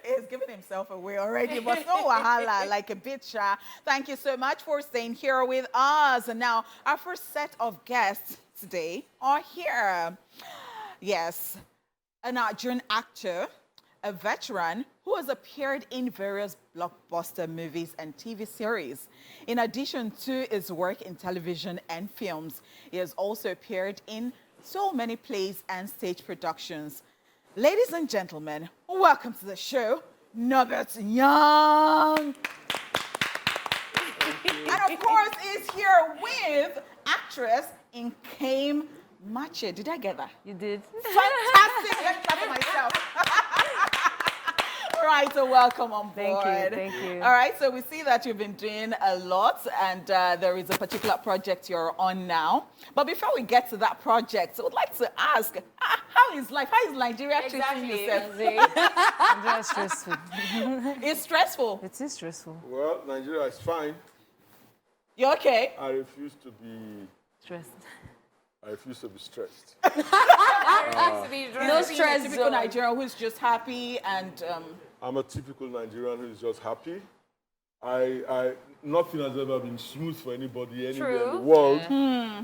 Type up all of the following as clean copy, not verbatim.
He's giving himself away already, but no wahala, like a bit shy. Thank you so much for staying here with us. And now, our first set of guests today are here. Yes, a Nigerian actor, a veteran who has appeared in various blockbuster movies and TV series. In addition to his work in television and films, he has also appeared in so many plays and stage productions. Ladies and gentlemen, welcome to the show, Norbert Young. And of course, is here with actress Nkem Marchie. Did I get that? You did. Fantastic. Let's clap for myself. All right, so welcome on board. Thank you. All right, so we see that you've been doing a lot, and there is a particular project you're on now. But before we get to that project, I would like to ask, how is life? How is Nigeria treating you? It's stressful. It's stressful. It is stressful. Well, Nigeria is fine. You okay? I refuse to be Stressed. stressed. No stress. Typical Nigerian who's just happy and. I'm a typical Nigerian who is just happy. Nothing has ever been smooth for anybody anywhere in the world.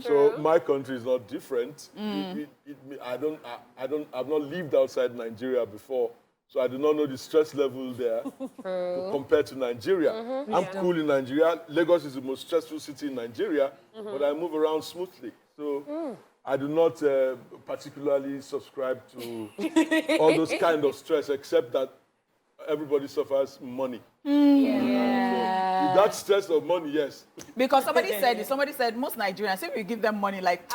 So my country is not different. I've not lived outside Nigeria before, so I do not know the stress level there compared to Nigeria. I'm cool in Nigeria. Lagos is the most stressful city in Nigeria, but I move around smoothly. So I do not particularly subscribe to all those kind of stress, except that everybody suffers money. So that stress of money, yes. Because somebody said most Nigerians, if we give them money, like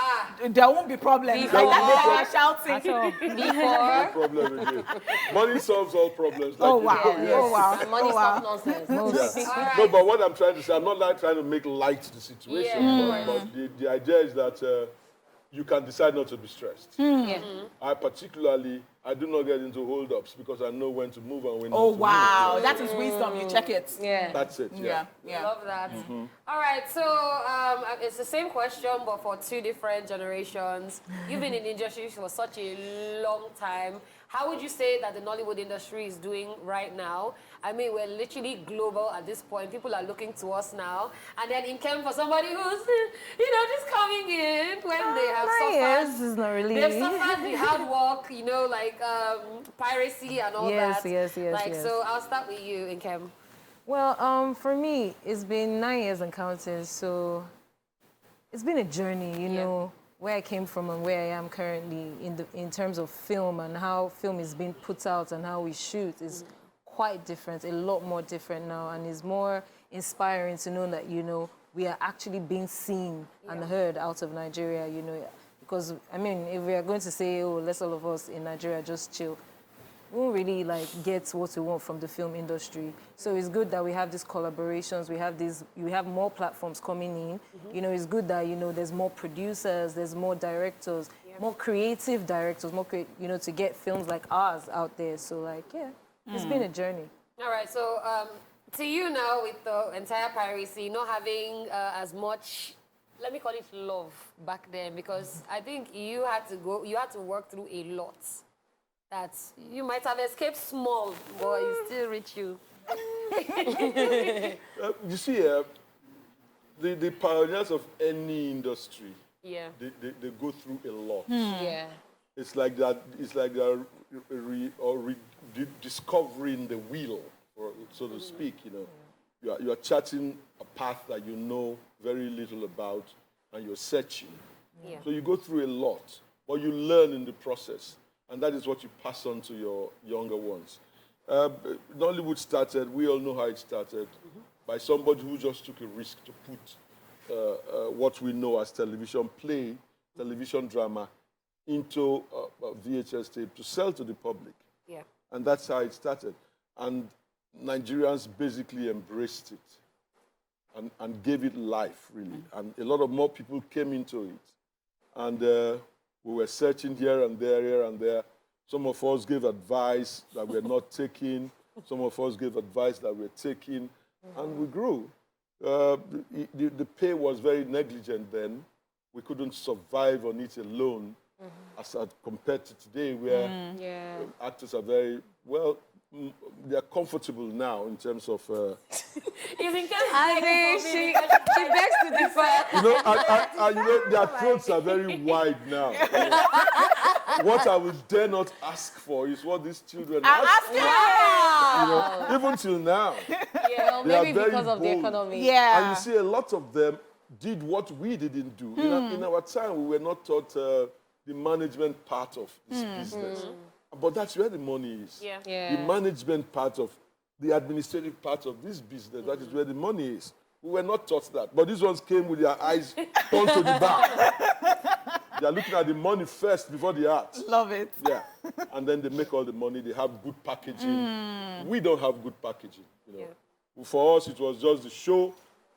there won't be problems. Like There won't be that, they are shouting. No problem again. Money solves all problems. Like, Oh wow! Oh wow! And money Oh wow! stop nonsense. Yeah. No, but what I'm trying to say, I'm not like trying to make light the situation, but the idea is that you can decide not to be stressed. I do not get into hold-ups because I know when to move and when not to move. Wow, that is wisdom. You check it. Yeah. That's it, yeah. Love that. All right, so it's the same question, but for two different generations. You've been in the industry for such a long time. How would you say that the Nollywood industry is doing right now? I mean, we're literally global at this point. People are looking to us now. And then Nkem, for somebody who's, just coming in when they have suffered. Yes, it's not really. They've suffered the hard work, like piracy and all that. Yes. So I'll start with you, Nkem. Well, for me, it's been 9 years and counting, so it's been a journey, you know, where I came from and where I am currently in terms of film and how film is being put out and how we shoot is quite different, a lot more different now, and it's more inspiring to know that, we are actually being seen and heard out of Nigeria, because, I mean, if we are going to say, oh, let's all of us in Nigeria just chill, we won't really get what we want from the film industry. So it's good that we have these collaborations, we have more platforms coming in. It's good that, there's more producers, there's more directors, more creative directors, to get films like ours out there. So it's been a journey. All right, so to you now with the entire piracy, not having as much, let me call it love back then, because I think you had to work through a lot. That you might have escaped small, but it still reach you. You see, the pioneers of any industry, they go through a lot. Yeah. It's like that. It's like they're discovering the wheel, so to speak. You are charting a path that you know very little about, and you're searching. Yeah. So you go through a lot, but you learn in the process. And that is what you pass on to your younger ones. Nollywood started, we all know how it started, by somebody who just took a risk to put what we know as television play, television drama, into a VHS tape to sell to the public. Yeah. And that's how it started. And Nigerians basically embraced it and gave it life, really. And a lot of more people came into it. And we were searching here and there, Some of us gave advice that we're not taking. Some of us gave advice that we're taking. And we grew. The pay was very negligent then. We couldn't survive on it alone as compared to today, where actors are very, well, they're comfortable now in terms of. You think I think she begs to differ. You know, you know, their throats are very wide now. What I would dare not ask for is what these children ask. You know, even till now. Yeah, well, They are maybe very because of the bold. economy. Yeah. And you see, a lot of them did what we didn't do. In our time, we were not taught the management part of this business. But that's where the money is. Yeah. The management part of, the administrative part of this business, that is where the money is. We were not taught that. But these ones came with their eyes turned to the back. They are looking at the money first before the art. Love it. Yeah. And then they make all the money. They have good packaging. We don't have good packaging. You know. For us, it was just the show.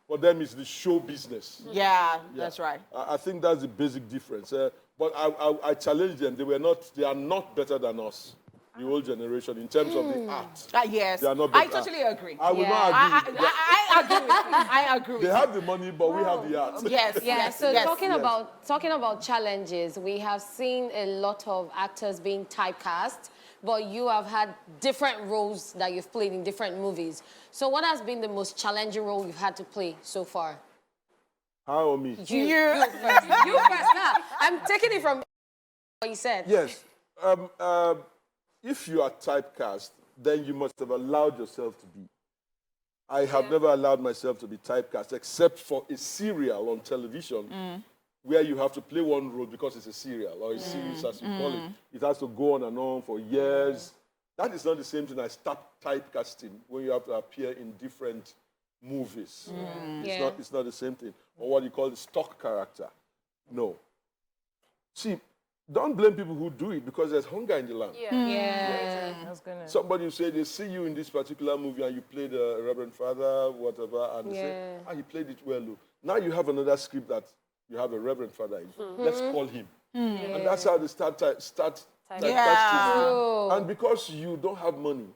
For them, it's the show business. Yeah, that's right. I think that's the basic difference. But I challenge them. They are not better than us, the old generation, in terms of the art. Yes, They are not I better. totally agree. I will not agree. I agree with you. I agree with They you. have the money, but we have the art. Yes, Yeah, yes, so yes. talking about challenges, we have seen a lot of actors being typecast, but you have had different roles that you've played in different movies. So what has been the most challenging role you've had to play so far? How or me? You first. You first. Nah, I'm taking it from what you said. Yes. If you are typecast, then you must have allowed yourself to be. I have never allowed myself to be typecast, except for a serial on television, where you have to play one role because it's a serial, or a series, as you call it. It has to go on and on for years. That is not the same thing as typecasting, when you have to appear in different movies. It's not the same thing. Or what you call the stock character. No. See, don't blame people who do it, because there's hunger in the land. Yeah. Somebody will say they see you in this particular movie and you played a Reverend Father, whatever, and they say, he played it well. Look. Now you have another script that you have a Reverend Father in. Let's call him. And that's how they start typecasting. And because you don't have money,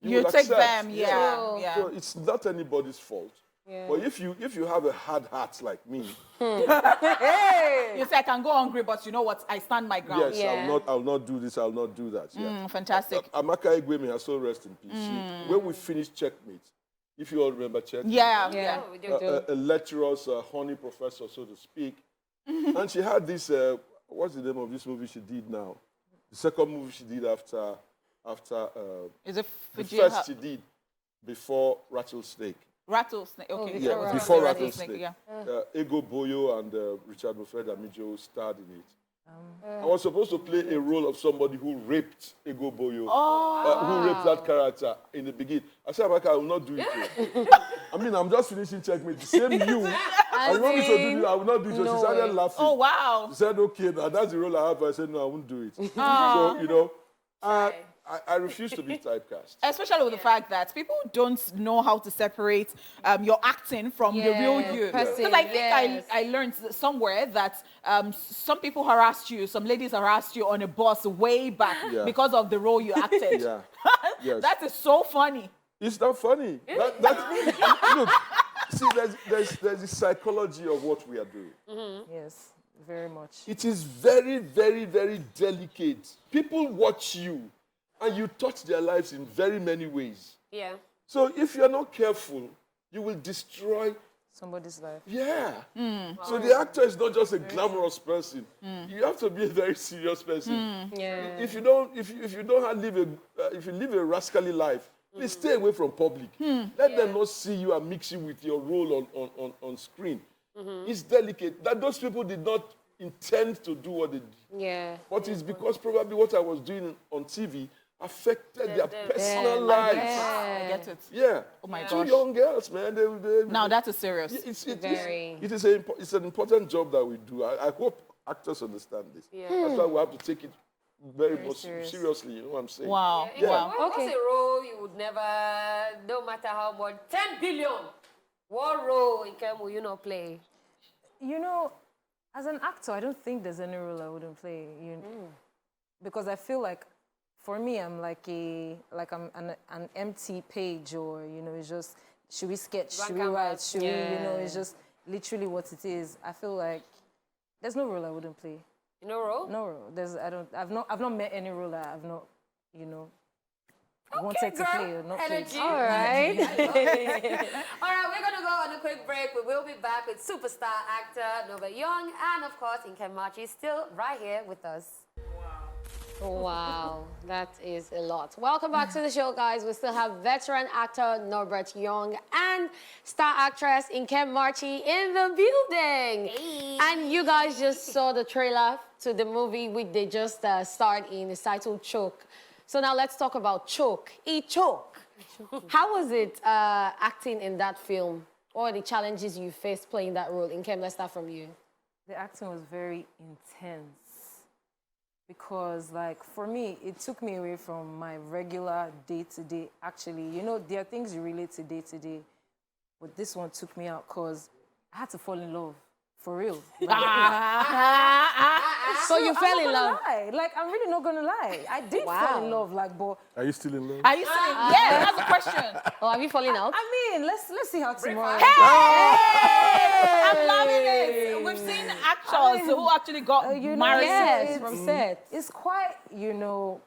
You will take accept. them, yeah. So it's not anybody's fault. But if you have a hard heart like me, You say I can go hungry, but you know what? I stand my ground. yes, I'll not do this, I'll not do that. Fantastic. Amaka Egwe, may her soul rest in peace. When we finished Checkmate, if you all remember Checkmate, Yeah. We do. a lecturer's honey professor, so to speak, and she had this. What's the name of this movie she did now? The second movie she did after Is it the Fuji first she did before Rattlesnake. Rattlesnake? Okay. Yeah, before Rattlesnake. Rattlesnake. Yeah. Ego Boyo and Richard Wilfred Amijo starred in it. I was supposed to play a role of somebody who raped Ego Boyo, who raped that character in the beginning. I said, Amaka, I will not do it. I mean, I'm just finishing Checkmate. The same you. I want me to do this. I will not do it. So she started laughing. Oh, wow. She said, okay, now that's the role I have. I said, no, I won't do it. So, you know, I refuse to be typecast. Especially with the fact that people don't know how to separate your acting from the real you. Because I think I learned somewhere that some people harassed you, some ladies harassed you on a bus way back because of the role you acted. Yes. That is so funny. It's not funny. Look, see, there's the psychology of what we are doing. Yes, very much. It is very, very, very delicate. People watch you, and you touch their lives in very many ways. Yeah. So if you're not careful, you will destroy Somebody's life. Yeah. So the actor is not just a glamorous person. You have to be a very serious person. Yeah. If you don't live a rascally life, please stay away from public. Let them not see you and mix you with your role on screen. It's delicate. That those people did not intend to do what they did. Yeah. But it's because probably what I was doing on TV affected their personal lives. I get it. Yeah. Oh my Two gosh. young girls, man. Now that is serious. It's an important job that we do. I hope actors understand this. Yeah. That's why we have to take it very much serious. seriously. You know what I'm saying? Wow. Yeah. Wow. What's a role you would never, no matter how much, 10 billion? What role in Nkem will you not play? You know, as an actor, I don't think there's any role I wouldn't play. Because I feel like, for me, I'm like I'm an empty page, or it's just, should we sketch, should we write, should we, it's just literally what it is. I feel like there's no role I wouldn't play. No role? No role. I've not met any role that I've not, wanted to play or not play. Energy. All right. All right, we're going to go on a quick break. We will be back with superstar actor Norbert Young and, of course, Nkem Marchie still right here with us. Wow, that is a lot. Welcome back to the show, guys. We still have veteran actor Norbert Young and star actress Nkem Marchie in the building. Hey. And you guys just saw the trailer to the movie which they just starred in. It's titled Choke. So now let's talk about Choke. Choke. How was it acting in that film? What were the challenges you faced playing that role? Nkem, let's start from you. The acting was very intense. Because, like, for me, it took me away from my regular day-to-day. Actually, you know, there are things you relate to day-to-day, but this one took me out because I had to fall in love, for real. So you fell in love? Lie. Like, I'm really not gonna lie. I did fall in love, like, but... Are you still in love? Are you saying? Yeah, that's the question. Oh, have you fallen out? I mean, let's see how tomorrow... I'm loving it. We've seen actors who actually got you know, married. Yes, from set. It's quite, you know...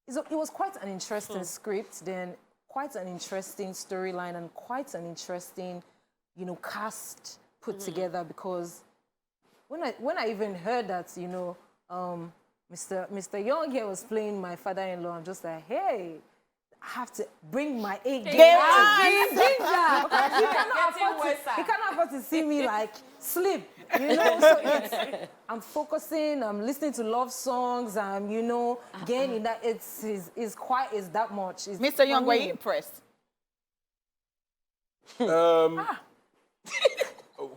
it was quite an interesting script, then quite an interesting storyline and quite an interesting, you know, cast put together because... When I even heard that, you know, Mr. Young here was playing my father-in-law, I'm just like, hey, I have to bring my A game. He cannot afford to see me like sleep, you know. So I'm focusing, I'm listening to love songs, I'm, you know, getting that. It's that much. Mr. Young, were you impressed?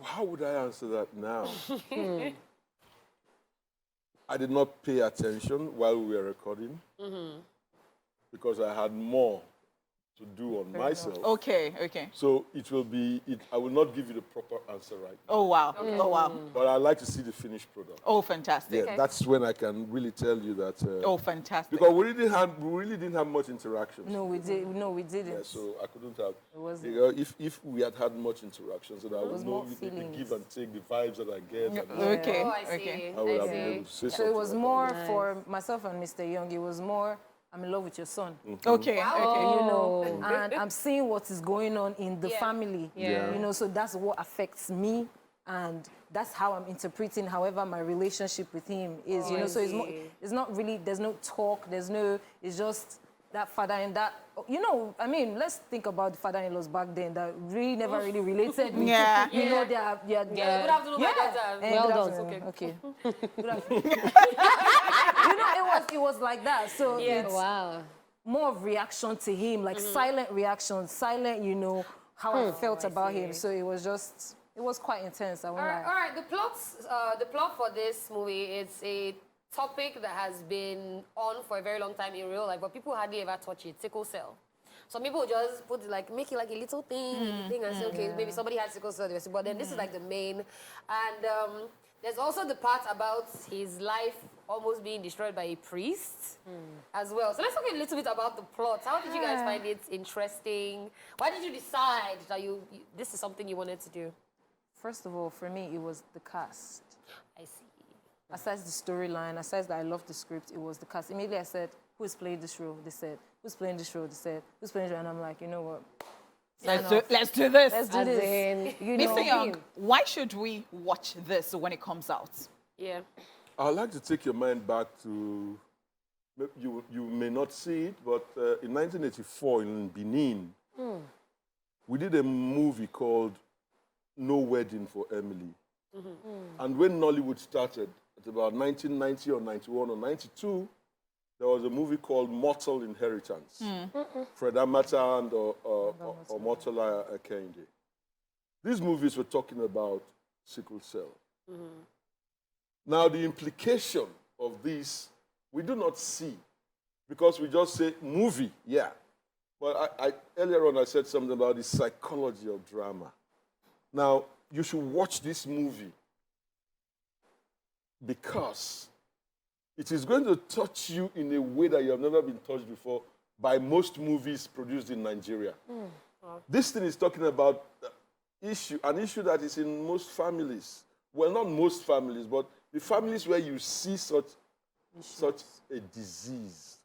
How would I answer that now? I did not pay attention while we were recording because I had more to do on myself. Okay. So it will be, I will not give you the proper answer right now. Oh, wow. Oh, wow. But I'd like to see the finished product. Oh, fantastic. Yeah, that's when I can really tell you that. Oh, fantastic. Because we really didn't have much interaction. No, we didn't. Yeah, so I couldn't have. It wasn't. You know, if we had much interaction, so that I would know more the feelings. give and take, the vibes that I get. And Okay. Oh, I see. Okay. I would have been able to say So something it was like more that. for myself and Mr. Young. It was more, I'm in love with your son. Okay. You know, and I'm seeing what is going on in the family. Yeah. You know, so that's what affects me, and that's how I'm interpreting. However, my relationship with him is. You know, so it's not really. There's no talk. It's just that father and that. You know, I mean, let's think about the father-in-laws back then that really never really related with. Yeah. You know, they are. Good afternoon, my daughter. Well Well done. done. Okay. Good afternoon. You know, it was like that. So it's Wow. more of reaction to him, like silent reaction, silent, you know, how I felt about him. So it was quite intense. I won't lie. All right. The plot for this movie is a topic that has been on for a very long time in real life, but people hardly ever touch it. Sickle cell. Some people just put it like, make it like a little thing, and say, okay, maybe somebody has sickle cell, but then this is like the main. And there's also the part about his life almost being destroyed by a priest as well. So let's talk a little bit about the plot. How did you guys find it interesting? Why did you decide that this is something you wanted to do? First of all, for me, it was the cast. I see. Aside the storyline, aside that I loved the script, it was the cast. Immediately I said, who is playing this role? They said, who's playing this role? They said, who's playing this role? And I'm like, you know what? Let's do this. Let's do this. You know, Mr. Young, why should we watch this when it comes out? Yeah. I'd like to take your mind back to, you may not see it, but in 1984 in Benin, we did a movie called No Wedding for Emily. And when Nollywood started, at about 1990 or 91 or 92, there was a movie called Mortal Inheritance. Fred Amata and or Motola Kehinde. These movies were talking about sickle cell. Now, the implication of this, we do not see, because we just say movie, yeah. But earlier on, I said something about the psychology of drama. Now, you should watch this movie because it is going to touch you in a way that you have never been touched before by most movies produced in Nigeria. This thing is talking about an issue that is in most families. Well, not most families, but the families where you see such a disease.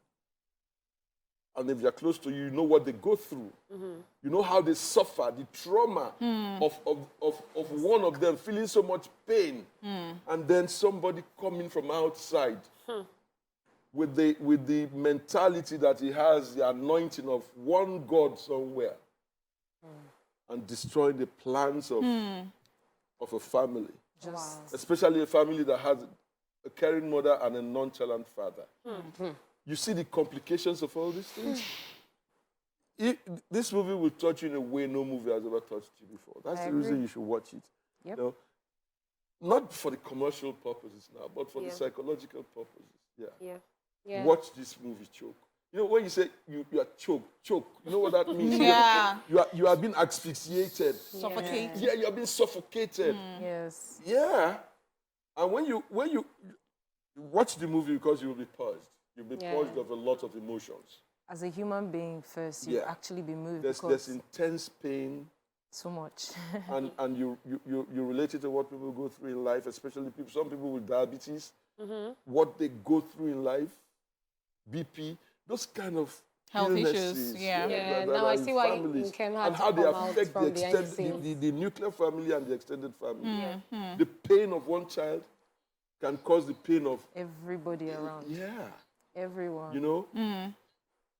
and if they're close to you, you know what they go through. You know how they suffer, the trauma of one of them feeling so much pain, and then somebody coming from outside with the mentality that he has the anointing of one God somewhere and destroying the plans of a family. Especially a family that has a caring mother and a nonchalant father. You see the complications of all these things? This movie will touch you in a way no movie has ever touched you before. That's the reason you should watch it. Yep. You know? Not for the commercial purposes now, but for the psychological purposes. Yeah. Watch this movie, choke. You know, when you say you are choke, you know what that means? Yeah. You are being asphyxiated. Suffocated. Yeah, you are being suffocated. Yes. Yeah. And when you watch the movie, because you will be purged. You'll be purged of a lot of emotions. As a human being first, you actually be moved There's intense pain. so much. and you relate it to what people go through in life, especially some people with diabetes, what they go through in life, BP, those kind of health illnesses, issues. Yeah. Now I in see why families, Nkem had and to how they come out affect from the behind the extended, scenes. the nuclear family and the extended family. The pain of one child can cause the pain of Everybody around. Everyone. You know.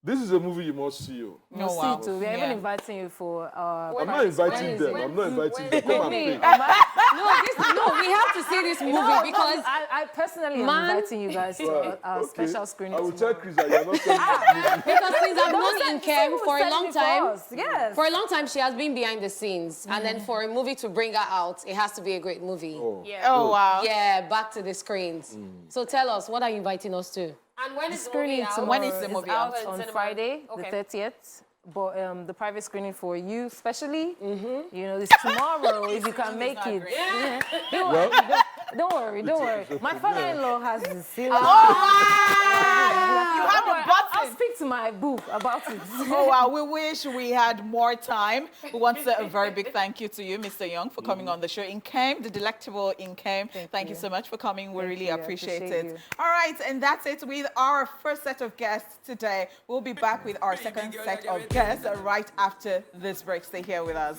This is a movie you must see. Oh. No, wow. see too. We're even inviting you for I'm not inviting them. I'm not inviting them. Come and me. pay. No, we have to see this movie because I personally am inviting you guys to our special screening. I will tell tomorrow. Chris that you're not coming. because since I've known Nkem for a long time, Yes. for a long time she has been behind the scenes, and then for a movie to bring her out, it has to be a great movie. Oh, wow. Yeah, back to the screens. So tell us, what are you inviting us to? And when is the Screening movie out? tomorrow. When is the movie out? It's on Cinema. Friday, Okay. the 30th. But the private screening for you, especially, you know, it's tomorrow if you can make it. Yeah. Don't worry. My father-in-law has the seal. You have a I'll button. speak to my boo about it. Oh, wow. We wish we had more time. We want to say a very big thank you to you, Mr. Young, for coming on the show. Nkem, the delectable Nkem, thank you so much for coming. We really appreciate it. you. All right, and that's it with our first set of guests today. We'll be back with our second set of guests right after this break. Stay here with us.